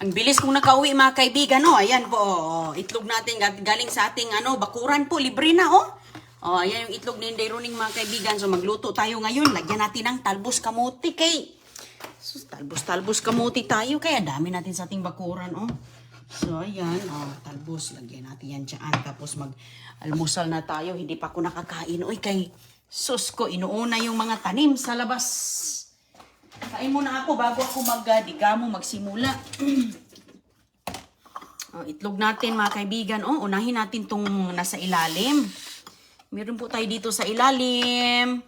Ang bilis kong nakauwi mga kaibigan, no? Ayan po, itlog natin galing sa ating bakuran po, libre na, oh. Ayan yung itlog ni Inday Roning mga kaibigan. So magluto tayo ngayon. Lagyan natin ng talbos kamuti kay. So, talbos kamuti tayo kaya dami natin sa ating bakuran, oh. So ayan, talbos, lagyan natin yan dyan. Tapos mag-almusal na tayo. Hindi pa ako nakakain. Uy, kay sus ko, inuuna yung mga tanim sa labas. Kain muna ako bago ako magdigamo, magsimula. Itlog natin mga kaibigan. Unahin natin tong nasa ilalim. Meron po tayo dito sa ilalim.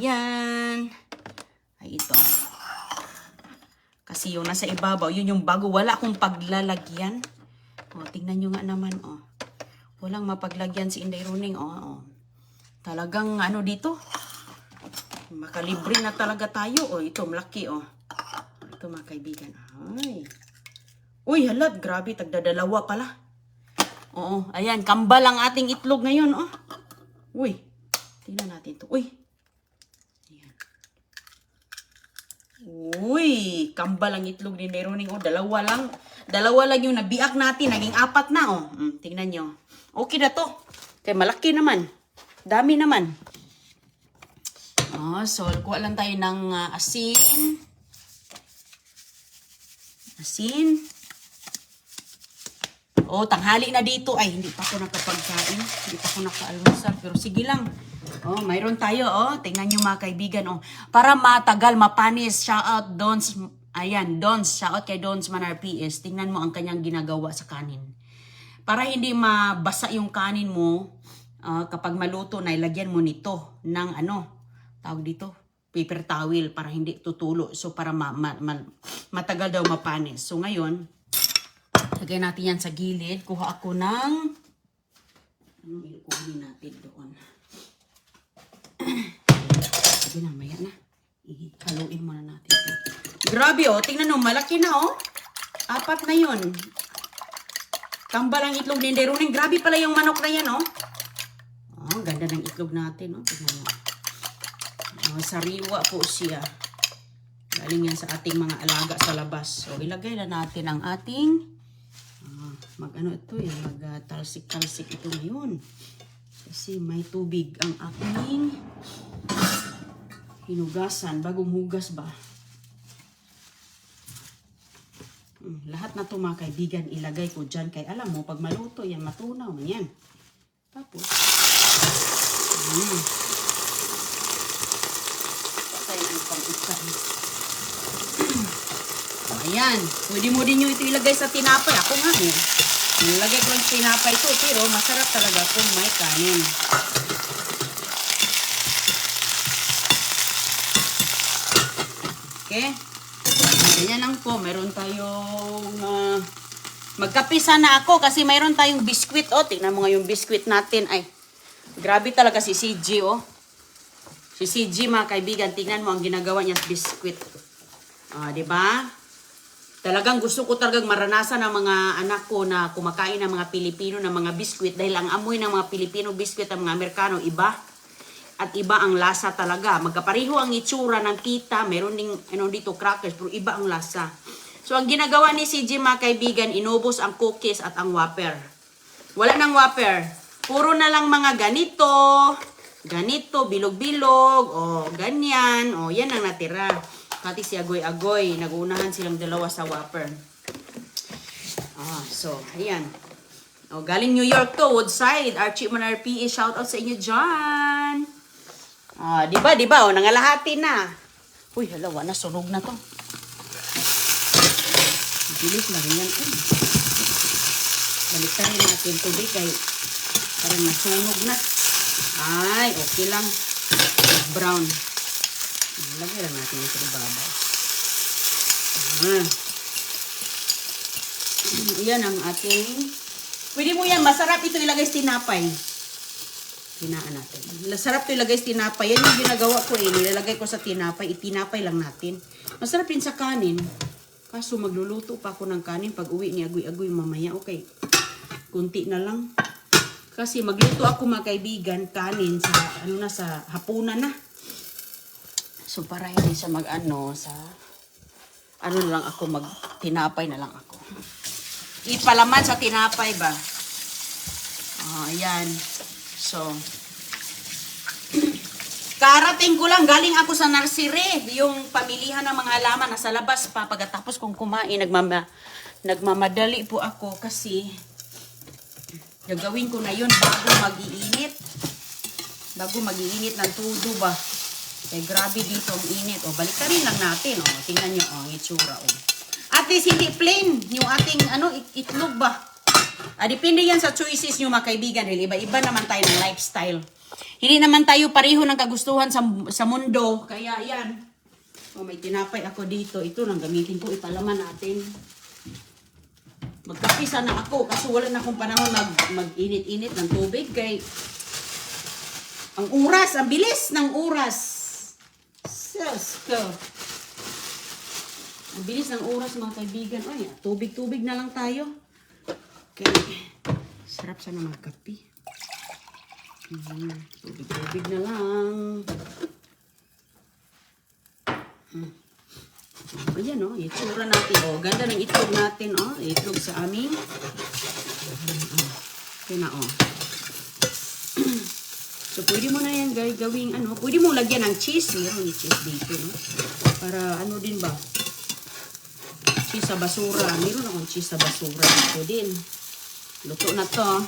Ayan. Ay, ito. Kasi yung nasa ibabaw, yun yung bago. Wala akong paglalagyan. Tingnan nyo nga naman. Walang mapaglagyan si Inday Roning. Talagang dito. Makalibre na talaga tayo. Ito, malaki, Ito, mga kaibigan. Ay. Uy, halat. Grabe, tagdadalawa pala. Ayan. Kambal ang ating itlog ngayon, Uy. Tingnan natin to. Uy. Ayan. Uy. Kambal ang itlog ni Neroning, Dalawa lang. Dalawa lang yung nabiak natin. Naging 4 na, Tingnan nyo. Okay na to. Kaya malaki naman. Dami naman. So, kuha lang tayo ng asin. Asin. Tanghali na dito. Ay, hindi pa ako nakapagkain. Hindi pa ako nakaalmusal. Pero sige lang. Mayroon tayo, Tingnan nyo mga kaibigan, Para matagal, mapanis. Shoutout, Dons. Ayan, Dons. Shoutout kay Dons Manar PS. Tingnan mo ang kanyang ginagawa sa kanin. Para hindi mabasa yung kanin mo, kapag maluto na, ilagyan mo nito ng tawag dito, paper towel para hindi tutulo. So, para matagal daw mapanis. So, ngayon, lagay natin yan sa gilid. Kuha ako ng, kuhanin natin doon. Sige na, maya na. Haluin muna natin. Grabe, tingnan mo, malaki na, 4 na yun. Kambal ang itlog ni Inday Roning. Grabe pala yung manok na yan, ganda ng itlog natin, tingnan mo. Sariwa po siya. Galing yan sa ating mga alaga sa labas. So, ilagay na natin ang ating mag-talsik-talsik ito ngayon. Kasi may tubig ang ating hinugasan. Bagong hugas ba? Lahat na ito mga kaibigan, ilagay ko dyan. Kaya alam mo, pag maluto yan, matunaw yan. Tapos, ayan. Pwede mo din nyo ito ilagay sa tinapay. Ako nga nilagay ko yung tinapay ito. Pero masarap talaga kung may kanin. Okay. Ganyan lang po. Meron tayong magkape sana ako kasi mayroon tayong biskwit. Tingnan mo nga yung biskwit natin. Ay, grabe talaga si CG, Si CG, mga kaibigan, tingnan mo ang ginagawa niya sa biskwit. Diba? Talagang gusto ko talagang maranasan ng mga anak ko na kumakain ng mga Pilipino ng mga biskwit dahil ang amoy ng mga Pilipino biskwit ng mga Amerikano iba. At iba ang lasa talaga. Magkapareho ang itsura ng kita. Meron ding dito crackers pero iba ang lasa. So ang ginagawa ni CG, mga kaibigan, inubos ang cookies at ang Whopper. Wala nang Whopper. Puro na lang mga ganito, bilog-bilog, ganyan, yan ang natira. Pati si Agoy-Agoy, nag-uunahan silang dalawa sa Whopper. So, ayan. Galing New York to, Woodside, Archie Manar PE, shoutout sa inyo dyan. Diba, nangalahati na. Uy, halawa na, sunog na to. Bilis lang yan. Baliktarin natin tubig kay parang nasunog na. Ay, okay lang. Brown. Lagay lang natin yung sa ibabaw. Yan ang ating. Pwede mo yan. Masarap ito ilagay sa tinapay. Tinaan natin. Masarap ito ilagay sa tinapay. Yan yung ginagawa ko nilalagay ko sa tinapay. Itinapay lang natin. Masarap din sa kanin. Kaso magluluto pa ako ng kanin pag uwi ni Agoy-Agoy mamaya. Okay. Kunti na lang. Kasi magluto ako mga kaibigan kanin sa sa hapunan na. So para hindi siya sa ano na lang ako, tinapay na lang ako. Ipalaman sa tinapay ba? Ayan. So, karating ko lang, galing ako sa nursery. Yung pamilihan ng mga halaman nasa labas pa. Pagkatapos kong kumain, nagmamadali po ako kasi gagawin ko na yun bago mag-iinit. Bago mag-iinit ng tudo ba. Eh, grabe dito ang init. O, balik ka rin lang natin. O, tingnan nyo, ang itsura. O. At least hindi plain yung ating itlog ba. Depende yan sa choices nyo mga kaibigan. Iba-iba naman tayo ng lifestyle. Hindi naman tayo pareho ng kagustuhan sa mundo. Kaya yan. O, may tinapay ako dito. Ito lang gamitin ko. Ipalaman natin. Magkape sana ako. Kasi wala na akong panahon mag-init-init ng tubig. Kay ang oras. Ang bilis ng oras. Ang bilis ng oras mga kaibigan. Ay, tubig-tubig na lang tayo. Okay. Sarap sana magkape. Tubig-tubig na lang. Ayan o, itsura natin. O, ganda ng itlog natin o. Itlog sa aming. Ito na o. So, pwede mo na yan gawing ano. Pwede mo lagyan ng cheese. Meron yung cheese dito no. Para ano din ba? Cheese sa basura. Meron akong cheese sa basura. Ito din. Luto na to.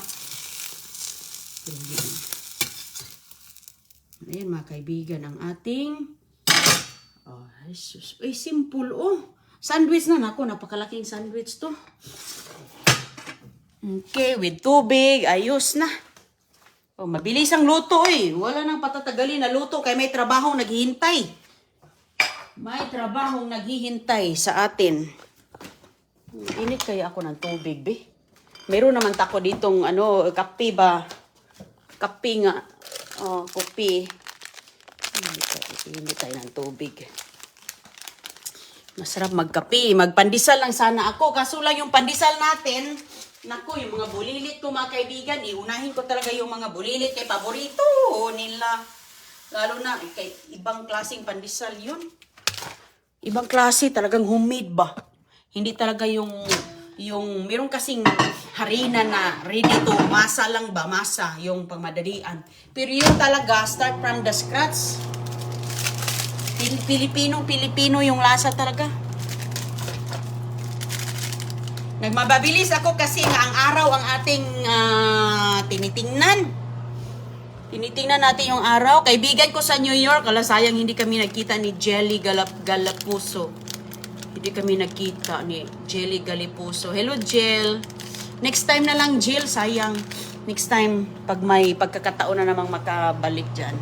Ayan mga kaibigan, ang ating ay simple sandwich na ako, napakalaking sandwich to. Okay, with tubig, ayos na. Mabilis ang luto wala nang patatagalin na luto kay may trabahong naghihintay. May trabahong naghihintay sa atin. Init kaya ako ng tubig, be. Meron naman tako ditong kape ba? Kape nga. Kopi. Hindi tayo ng tubig. Masarap magkape. Magpandesal lang sana ako. Kaso lang yung pandesal natin, naku, yung mga bulilit ko mga kaibigan, iunahin ko talaga yung mga bulilit kay paborito nila. Lalo na, kay ibang klaseng pandesal yun. Ibang klase, talagang homemade ba? Hindi talaga yung meron kasing harina na ready to, masa lang ba? Masa, yung pangmadalian. Pero yun talaga, start from the scratch. Pilipino yung lasa talaga. Nagmababilis ako kasi nga ang araw ang ating tinitingnan. Tinitingnan natin yung araw. Kaibigan ko sa New York, sayang hindi kami nagkita ni Jelly Galapuso. Hindi kami nagkita ni Jelly Galapuso. Hello, Jel. Next time na lang, Jill. Sayang. Next time, pag may pagkakataon na namang makabalik dyan.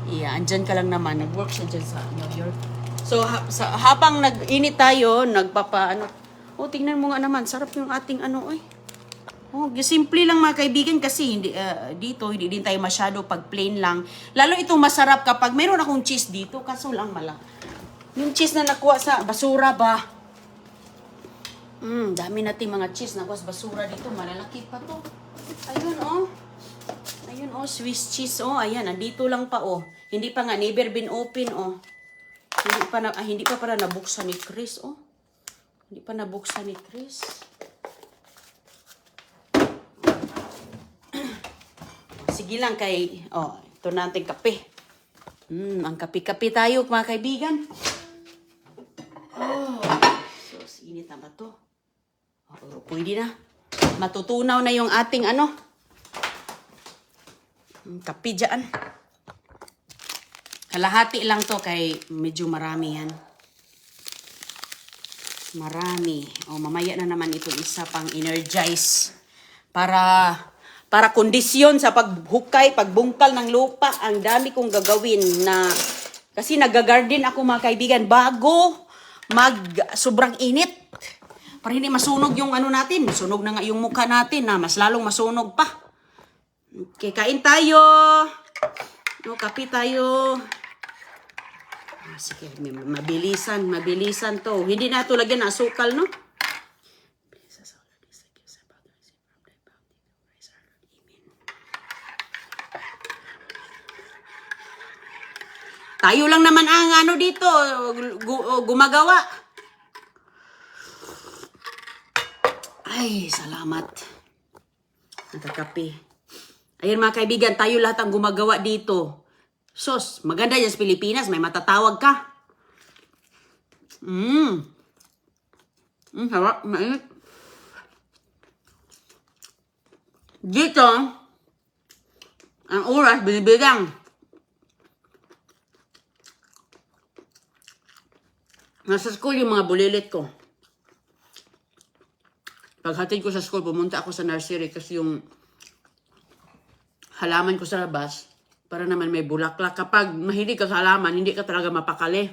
Yeah, andyan ka lang naman. Nag-work siya dyan sa New York. So, habang nag-init tayo, tingnan mo nga naman. Sarap yung ating simple lang mga kaibigan kasi dito, hindi din tayo masyado pag plain lang. Lalo itong masarap kapag mayroon akong cheese dito. Kaso lang yung cheese na nakuha sa basura ba? Dami nating mga cheese nakuha sa basura dito. Malalaki pa to. Ayun Swiss cheese ayan, nandito lang pa Hindi pa nga never been open Hindi pa pala nabuksan ni Chris Hindi pa nabuksan ni Chris. Sige lang ito natin kape. Ang kape-kape tayo mga kaibigan. So init na ba to? Pwede na. Matutunaw na yung ating kape dyan. Kalahati lang to kay medyo marami yan. Marami. Mamaya na naman ito isa pang energize. Para kondisyon sa paghukay, pagbungkal ng lupa. Ang dami kong gagawin kasi nag-garden ako mga kaibigan bago sobrang init. Para hindi masunog yung natin. Sunog na nga yung mukha natin mas lalong masunog pa. Okay, kain tayo. Kape tayo. Sige, mabilisan to. Hindi na ito lagyan ng asukal, no? Tayo lang naman ang dito, gumagawa. Ay, salamat. Nakakape. Ayun mga kaibigan, tayo lahat ang gumagawa dito. Sos, maganda yan sa Pilipinas, may matatawag ka. Sarap, mainit. Dito, ang oras, binibilang. Nasa school yung mga bulilit ko. Paghatid ko sa school, pumunta ako sa nursery kasi yung halaman ko sa labas, para naman may bulaklak. Kapag mahilig ka sa halaman, hindi ka talaga mapakali.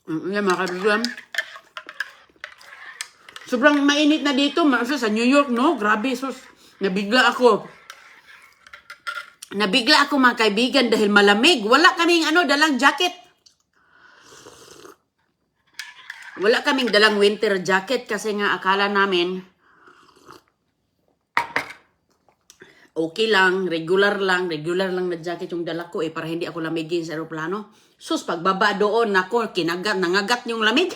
Yan mga kaibigan. Sobrang mainit na dito. Sa New York, no? Grabe, sus. Nabigla ako mga kaibigan dahil malamig. Wala kaming dalang jacket. Wala kaming dalang winter jacket kasi nga akala namin okay lang, regular lang na jacket yung dala ko para hindi ako lamigin sa aeroplano. Sus, pagbaba doon ako, nangagat yung lamig.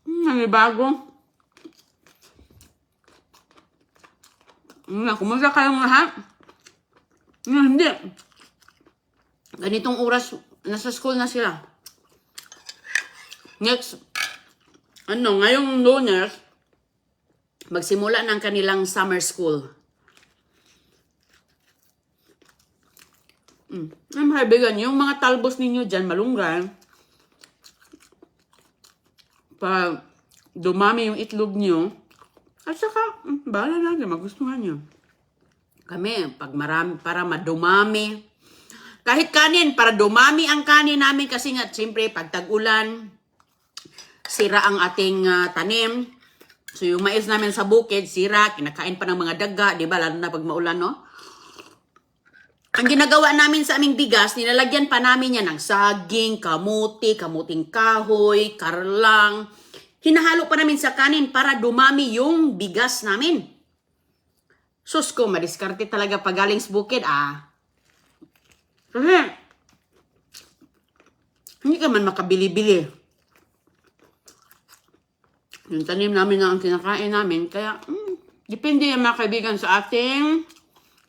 Nanibago. Kumusta kayong lahat? Hindi. Ganitong oras, nasa school na sila. Next, ngayong Lunes, magsimula ng kanilang summer school. Kaibigan, yung mga talbos ninyo dyan, malunggay, pa dumami yung itlog nyo, at saka, bahala natin, magustuhan nyo. Kami, pag marami, para madumami, kahit kanin, para dumami ang kanin namin kasi nga, siyempre, pag tag-ulan, sira ang ating tanim. So, yung mais namin sa bukid, sira, kinakain pa ng mga daga, di ba? Lalo na pag maulan, no? Ang ginagawa namin sa aming bigas, nilalagyan pa namin yan ng saging, kamuting kahoy, karlang. Hinahalo pa namin sa kanin para dumami yung bigas namin. Sus ko, madiskarte talaga pag galing sa bukid, Kasi, hindi ka man makabili-bili. Yung tanim namin na ang kinakain namin. Kaya, depende yung mga kaibigan sa ating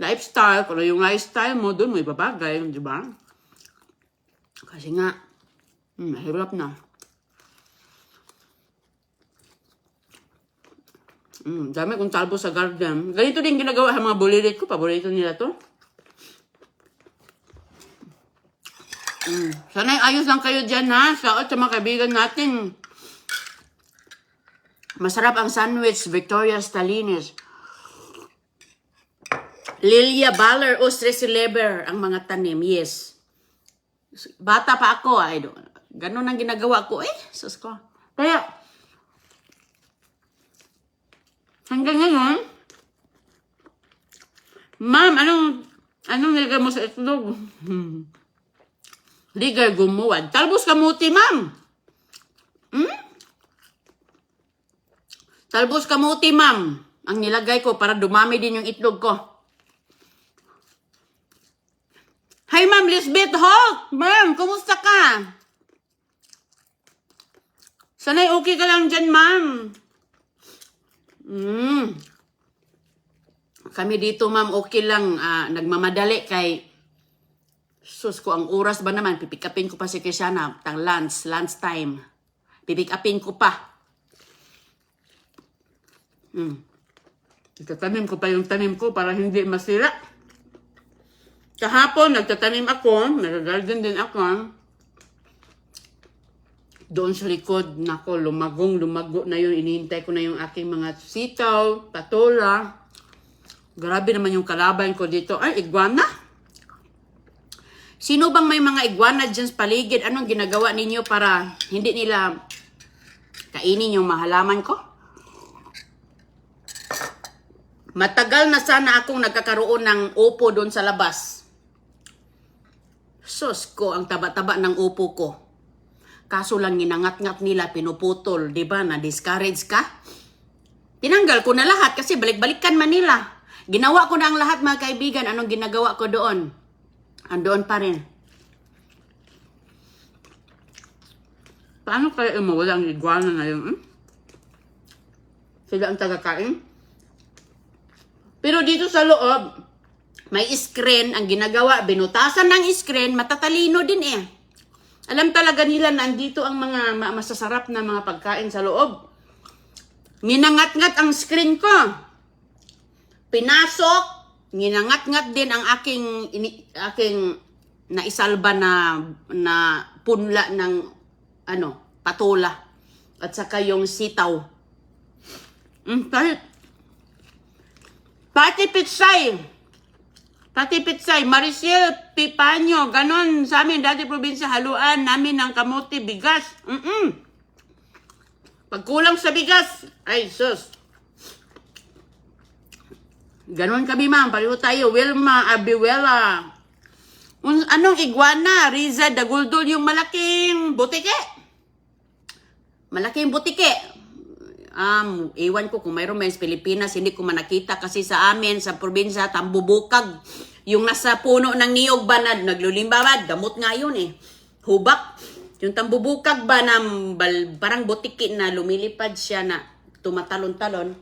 lifestyle. Kung yung lifestyle mo, doon mo ibabagay. Di ba? Kasi nga, mahirap na. Dami kong talbos sa garden. Ganito din ginagawa sa mga bulilit ko. Paborito nila to. Sana ayos lang kayo dyan, ha? Sa mga kaibigan natin. Masarap ang sandwich, Victoria Stalines. Lilia Baller, Stress Leber, ang mga tanim, yes. Bata pa ako, ganun ang ginagawa ko, sus ko. Kaya, hanggang ngayon, ma'am, anong nilagay mo sa itlog? Ligar gumuwad. Talbos kamuti, ma'am. Talbos kamuti, ma'am. Ang nilagay ko para dumami din yung itlog ko. Hi, Ma'am Lisbeth Hulk. Ma'am, kumusta ka? Sana'y okay ka lang dyan, ma'am. Kami dito, ma'am, okay lang. Nagmamadali kay sus ko, ang oras ba naman? Pipikapin ko pa si Kishana. Lunch time. Pipikapin ko pa. Itatanim ko pa yung tanim ko para hindi masira. Kahapon, nagtatanim ako. Nag-garden din ako. Doon sa likod, lumago na yun. Inihintay ko na yung aking mga sitaw, patola. Grabe naman yung kalaban ko dito. Ay, iguana? Sino bang may mga iguana dyan sa paligid? Anong ginagawa ninyo para hindi nila kainin yung mahalaman ko? Matagal na sana akong nagkakaroon ng upo doon sa labas. Sus ko, ang taba-taba ng upo ko. Kaso lang ginangat-ngat nila, pinuputol, di ba? Na-discourage ka? Tinanggal ko na lahat kasi balik-balikan man nila. Ginawa ko na ang lahat mga kaibigan. Anong ginagawa ko doon? Andoon pa rin. Paano kaya mawala ang iguana ngayon? Sila ang tagakain? Pero dito sa loob, may screen. Ang ginagawa, binutasan ng screen, matatalino din eh. Alam talaga nila na andito ang mga masasarap na mga pagkain sa loob. Ninangat-ngat ang screen ko. Pinasok, ninangat-ngat din ang aking naisalba na punla ng patola. At saka yung sitaw. Pati pitsay, Maricel, pipanyo, ganon sa amin dati probinsya, haluan namin ng kamote, bigas. Pag kulang sa bigas, ay sus. Ganon kami ma'am, pareho tayo, Wilma, Abiwela. Anong iguana? Riza, Daguldol, yung malaking butike. Malaking butike. Iwan ko kung mayroon sa Pilipinas, hindi ko manakita kasi sa amin, sa probinsya, tambubukag. Yung nasa puno ng niyog ba na naglulimbabad, gamot nga yun eh. Hubak. Yung tambubukag ba na parang butiki na lumilipad siya na tumatalon-talon.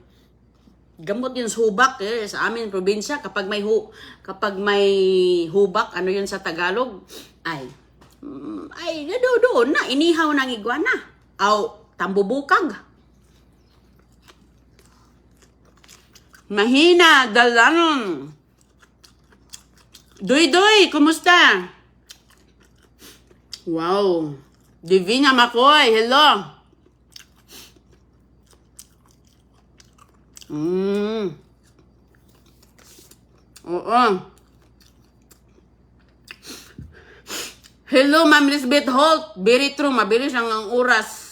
Gamot yun sa hubak eh. Sa amin probinsya, kapag may hubak, ano yun sa Tagalog? Ay, doon na, inihaw ng iguana. Tambubukag. Mahina, dalangon. Doy, kumusta? Wow. Divina Makoy, hello. Oo. Hello, Ma'am Lisbeth Holt. Very true, mabilis ang oras.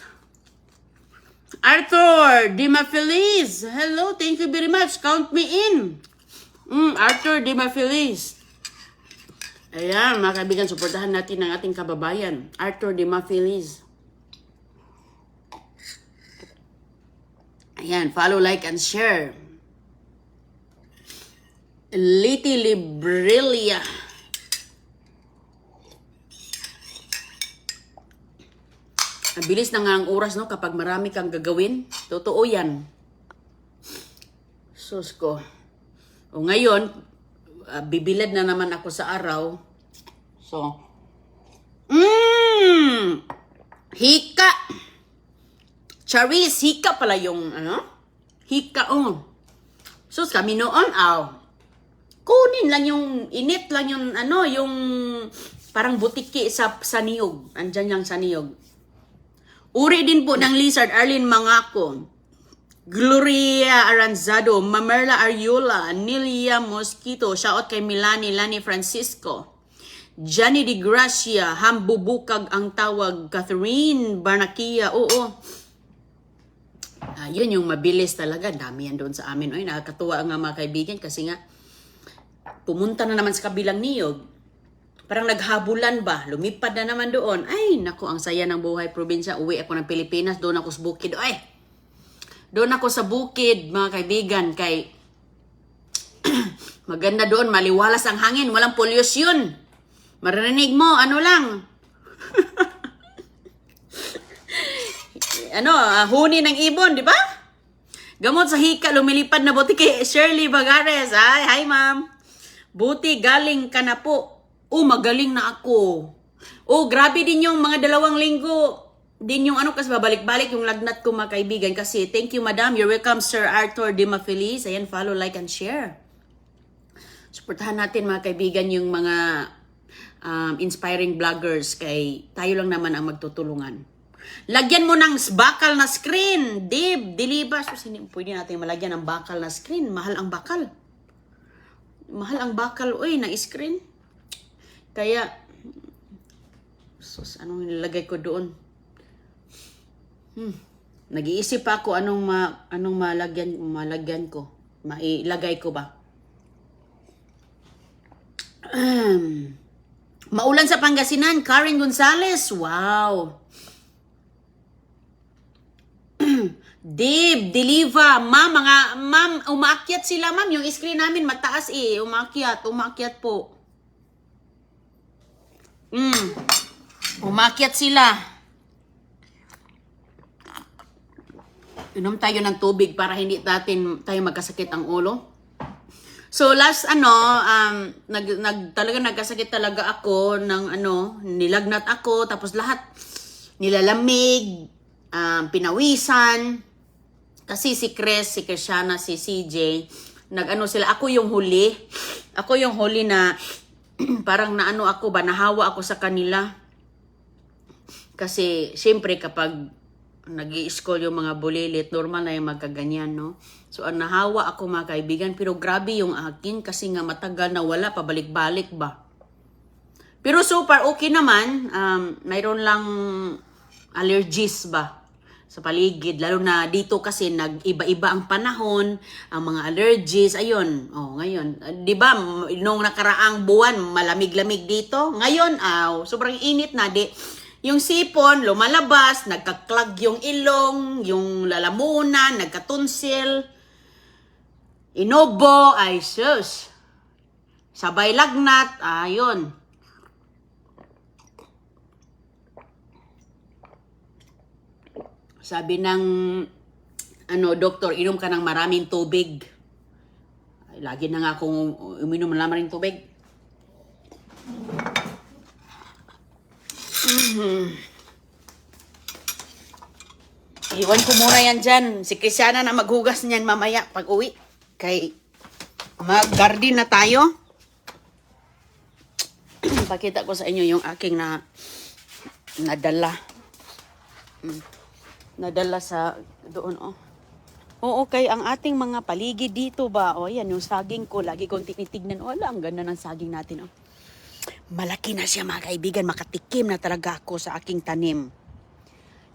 Arthur, Dima Feliz. Hello, thank you very much. Count me in. Arthur, Dima Feliz. Ayan, mga kaibigan, suportahan natin ang ating kababayan. Arthur, Dima Feliz. Ayan, follow, like, and share. Liti Librilia. Ang bilis na nga ang oras, no? Kapag marami kang gagawin. Totoo yan. Sus ko. O ngayon, bibilad na naman ako sa araw. So, hika. Charis, hika pala yung, hika, Sus, kami noon, kunin lang yung, init lang yung, yung parang butiki sa niyog. Andyan yung sa niyog. Uri din po ng Lizard, Arlene Mangako, Gloria Aranzado, Mamerla Ariola, Nilia Mosquito, shoutout kay Milani, Lani Francisco, Johnny Di Gracia, Hambubukag ang tawag, Catherine Barnaquia, oo. Yun yung mabilis talaga, dami yan doon sa amin. Oy, nakakatuwa nga mga kaibigan kasi nga, pumunta na naman sa kabilang niyog. Parang naghabulan ba? Lumipad na naman doon. Ay, naku, ang saya ng buhay probinsya. Uwi ako ng Pilipinas. Doon ako sa bukid. Ay, doon ako sa bukid, mga kaibigan. Kay maganda doon. Maliwalas ang hangin. Walang polusyon. Marinig mo, ano lang. Huni ng ibon, di ba? Gamot sa hika, lumilipad na buti kay Shirley Bagares. Ay, hi ma'am. Buti galing ka na po. Magaling na ako. Grabe din yung mga 2 linggo. Din yung kasi babalik-balik yung lagnat ko mga kaibigan. Kasi thank you madam. You're welcome Sir Arthur Dima Feliz. Ayan, follow, like, and share. Suportahan natin mga kaibigan yung mga inspiring vloggers. Kay tayo lang naman ang magtutulungan. Lagyan mo ng bakal na screen. Dilibas. Pwede natin malagyan ng bakal na screen. Mahal ang bakal. Mahal ang bakal. Na screen. Kaya, sus, anong nilagay ko doon? Nag-iisip pa ako anong malagyan ko. Mailagay ko ba? Maulan sa Pangasinan, Karen Gonzalez. Wow. Deliva. Ma'am, umaakyat sila, ma'am. Yung screen namin mataas eh. Umaakyat po. Umaakyat sila. Inom tayo ng tubig para hindi tayo magkasakit ang ulo. So last talaga nagkasakit talaga ako ng nilagnat ako, tapos lahat nilalamig, pinawisan. Kasi si Cristiana, si CJ, sila, ako yung huli na parang nahawa ako sa kanila. Kasi syempre kapag nag-i-school yung mga bulilit, normal na yung magkaganyan, no? So nahawa ako mga kaibigan, pero grabe yung akin kasi nga matagal na wala, pabalik-balik ba. Pero so far okay naman, mayroon lang allergies ba sa paligid, lalo na dito kasi nag-iba-iba ang panahon, ang mga allergies, ayun. Ngayon, 'di ba, nung nakaraang buwan malamig-lamig dito, ngayon sobrang init na yung sipon lumalabas, nagka-clog yung ilong, yung lalamunan, nagka-tonsil, inobo, ay sus. Sabay lagnat, ayun. Sabi ng doktor, inom ka ng maraming tubig. Ay, lagi na nga akong uminom ng maraming tubig. Iwan ko muna yan dyan. Si Cristiana na maghugas niyan mamaya pag uwi. Kay mag-garden na tayo. Pakita ko sa inyo yung aking nadala. Nadala sa doon, Oo, kay ang ating mga paligid dito ba, yan yung saging ko, lagi kong tinitignan, wala, ang ganda ng saging natin, Malaki na siya mga kaibigan, makatikim na talaga ako sa aking tanim.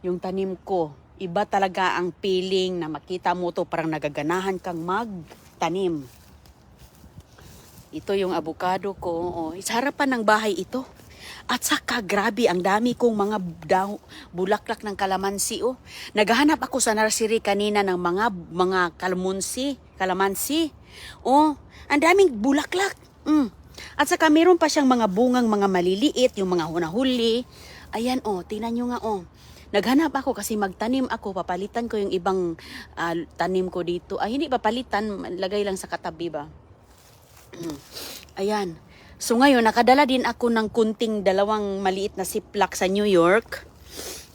Yung tanim ko, iba talaga ang feeling na makita mo to, parang nagaganahan kang magtanim. Ito yung avocado ko, sa harapan ng bahay ito. At saka grabe, ang dami kong mga bulaklak ng kalamansi, Naghahanap ako sa nursery kanina ng mga kalamansi. Ang daming bulaklak. At saka meron pa siyang mga bungang mga maliliit, yung mga hunahuli. Ayan, tingnan nyo nga, Naghanap ako kasi magtanim ako, papalitan ko yung ibang tanim ko dito. Hindi papalitan, lagay lang sa katabi ba. Ayan. So ngayon, nakadala din ako ng kunting dalawang maliit na siplak sa New York.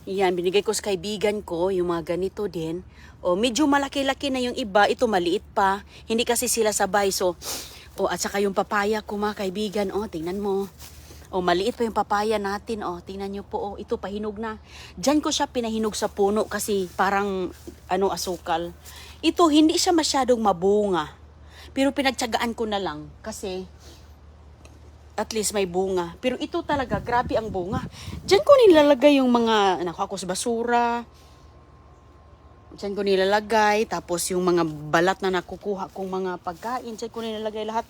Yan, binigay ko sa kaibigan ko, yung mga ganito din. Medyo malaki-laki na yung iba, ito maliit pa. Hindi kasi sila sabay. So, at saka yung papaya ko mga kaibigan, tingnan mo. Maliit pa yung papaya natin, tingnan nyo po, ito pahinog na. Diyan ko siya pinahinog sa puno kasi parang, asukal. Ito, hindi siya masyadong mabunga. Pero pinagtsagaan ko na lang kasi at least may bunga. Pero ito talaga, grabe ang bunga. Diyan ko nilalagay yung mga, ako sa basura. Diyan ko nilalagay. Tapos yung mga balat na nakukuha kong mga pagkain, diyan ko nilalagay lahat.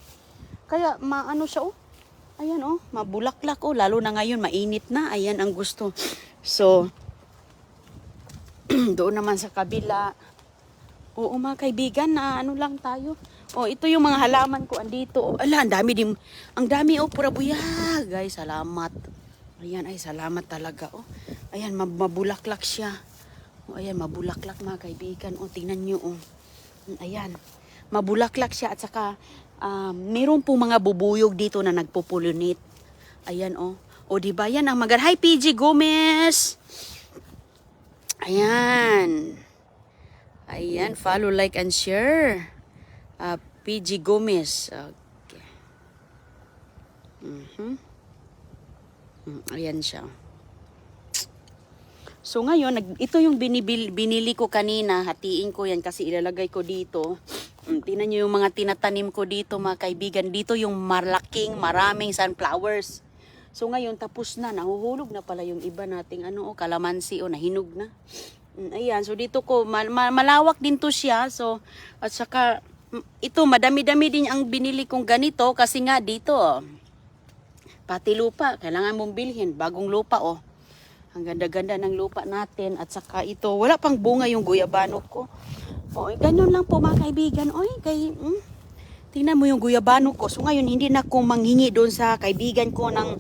Kaya, siya, Ayan, mabulaklak, Lalo na ngayon, mainit na. Ayan ang gusto. So, doon naman sa kabila. Mga kaibigan, lang tayo. Ito yung mga halaman ko andito. Ang dami, pura buyag. Guys, salamat. Ayan, salamat talaga, Ayan, mabulaklak siya. Ayan, mabulaklak mga kaibigan. Tingnan nyo, Ayan, mabulaklak siya at saka meron po mga bubuyog dito na nagpo-pollinate. Ayan, diba? Yan ang Hi, PG Gomez! Ayan. Ayan, follow, like, and share. PG Gomez. Okay. Ayan siya. So ngayon, ito yung binili ko kanina. Hatiin ko yan kasi ilalagay ko dito. Tingnan nyo yung mga tinatanim ko dito mga kaibigan. Dito yung maraming sunflowers. So ngayon, tapos na. Nahuhulog na pala yung iba nating kalamansi nahinog na. Ayan, so dito ko, malawak din to siya. So, at saka, ito, madami-dami din ang binili kong ganito kasi nga dito, pati lupa, kailangan mong bilhin, bagong lupa, Ang ganda-ganda ng lupa natin. At saka ito, wala pang bunga yung guyabano ko. O, ganun lang po mga kaibigan. Oy, tingnan mo yung guyabano ko. So ngayon, hindi na ako manghingi doon sa kaibigan ko ng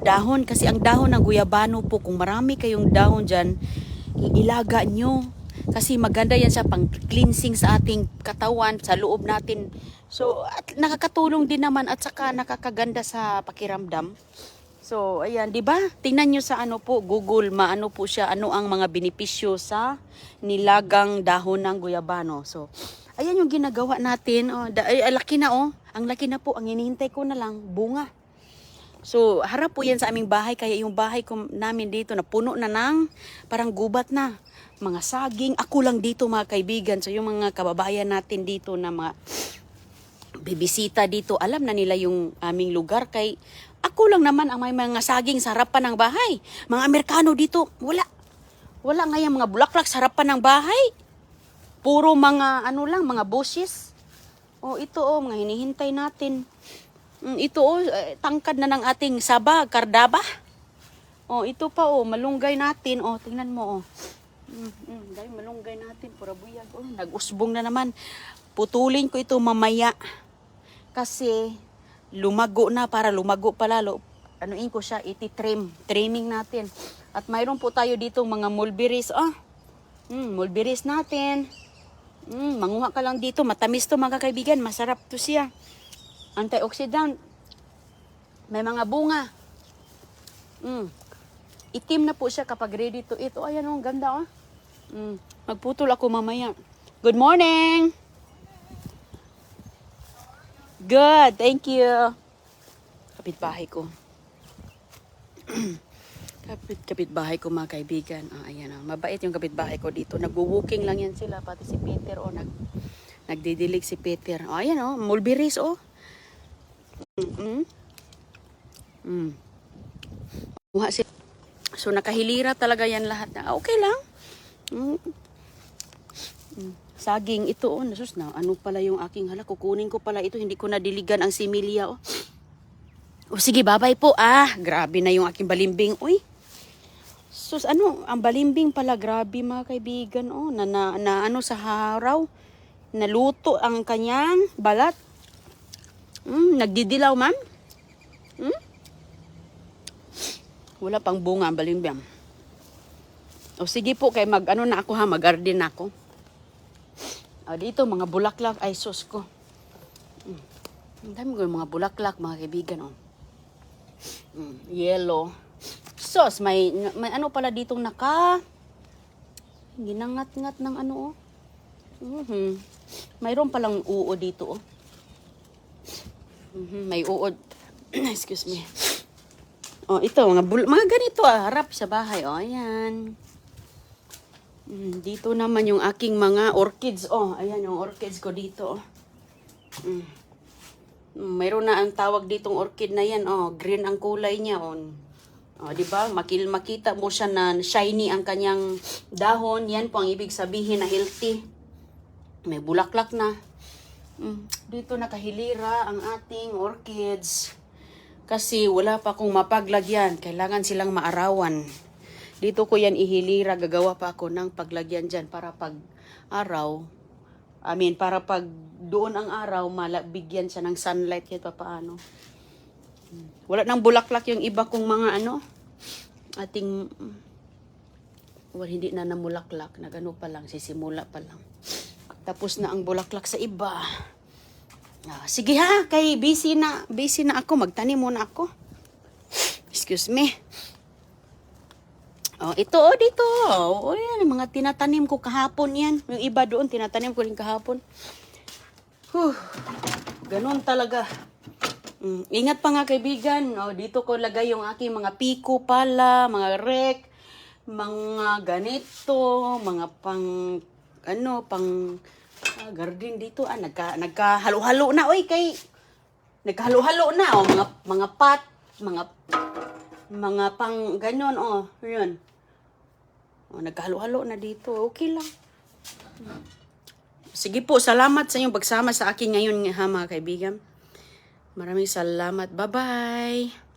dahon. Kasi ang dahon ng guyabano po, kung marami kayong dahon dyan, ilaga nyo. Kasi maganda yan sa pang-cleansing sa ating katawan, sa loob natin. So, at nakakatulong din naman at saka nakakaganda sa pakiramdam. So, ayan, 'di ba? Tingnan niyo sa Google, maano po siya, ano ang mga benepisyo sa nilagang dahon ng guyabano. So, ayan yung ginagawa natin. Oh, laki na oh. Ang laki na po, ang hinihintay ko na lang bunga. So, harap po yan sa aming bahay, kaya yung bahay ko namin dito na puno na ng parang gubat na. Mga saging, ako lang dito mga kaibigan. So, yung mga kababayan natin dito na mga bibisita dito, alam na nila yung aming lugar kay ako lang naman ang may mga saging sa harapan ng bahay. Mga Amerikano dito, wala. Wala nga yung mga bulaklak sa harapan ng bahay. Puro mga mga bushes. O ito mga hinihintay natin. Ito tangkad na ng ating saba, kardaba. O ito pa malunggay natin. O tingnan mo dahil malunggay natin, pura buyag. Nag-usbong na naman. Putulin ko ito mamaya. Kasi lumago na, para lumago pa lalo. Anuin ko siya, trimming natin. At mayroon po tayo dito mga mulberries. Mulberries natin. Manguha ka lang dito. Matamis to mga kaibigan. Masarap to siya. Antioxidant. May mga bunga. Itim na po siya kapag ready to eat. Ayan ang ganda Magputol ako mamaya. Good morning! Good, thank you. Kapitbahay ko. Kapitbahay ko mga kaibigan. Ayan mabait yung kapitbahay ko dito. Nagwo-walking lang yan sila, pati si Peter nagdidilig si Peter. Ayan mulberries So nakahilira talaga yan lahat. Okay lang. Saging ito nasus na. Ano pala yung aking kukunin ko pala ito, hindi ko nadiligan ang similya sige, babay po grabe na yung aking balimbing. Sus, ang balimbing pala, grabe mga kaibigan na sa haraw, naluto ang kanyang balat. Nagdidilaw ma'am. Wala pang bunga ang balimbing. Sige po, kay na ako mag-garden ako. Dito, mga bulaklak. Ay, sus ko. Ang dami ko yung mga bulaklak, mga kaibigan. Yellow. Sus, may pala ditong ginangat-ngat ng Mayroon palang uod dito. May uod. Excuse me. Ito, mga ganito harap sa bahay. Ayan. Dito naman yung aking mga orchids. Ayan yung orchids ko dito. Mayroon na ang tawag ditong orchid na yan. Green ang kulay niya. Diba? Makita mo siya na shiny ang kanyang dahon. Yan po ang ibig sabihin na healthy. May bulaklak na. Dito nakahilira ang ating orchids. Kasi wala pa akong mapaglagyan. Kailangan silang maarawan. Dito ko yan ihilira, gagawa pa ako ng paglagyan dyan para pag araw, para pag doon ang araw, bigyan siya ng sunlight kahit paano. Wala nang bulaklak yung iba kong mga hindi na namulaklak, pa lang, sisimula pa lang. Tapos na ang bulaklak sa iba. Sige kay busy na ako, magtanim muna ako. Excuse me. Ito dito. Yan, mga tinatanim ko kahapon yan. Yung iba doon, tinatanim ko rin kahapon. Ganun talaga. Ingat pa nga kaibigan. Dito ko lagay yung aking mga piko pala, mga rek, mga ganito, mga pang garden dito. Nagkahalo-halo na. Nagkahalo-halo na. Mga pot, mga pang ganyan. Yun. Nagkahalo-halo na dito. Okay lang. Sige po, salamat sa inyong pagsama sa akin ngayon mga kaibigan. Maraming salamat. Bye-bye.